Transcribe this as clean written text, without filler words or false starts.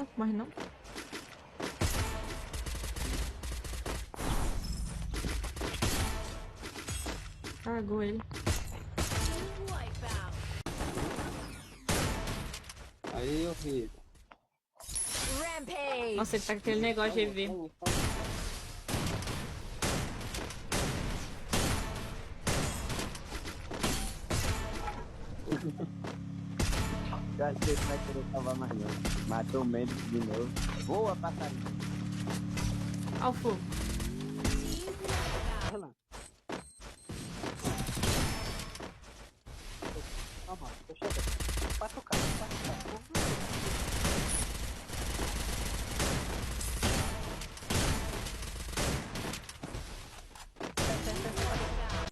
volta, mas não. Cagou ele. Aí eu vi. Rampage. Nossa, ele tá com aquele negócio de EV. Eu acho que esse vai querer salvar mais não. Matou o Mendes de novo. Boa, passarinho. Olha o fogo. Olha lá. Calma, tô chegando. Passa o carro, passa o carro.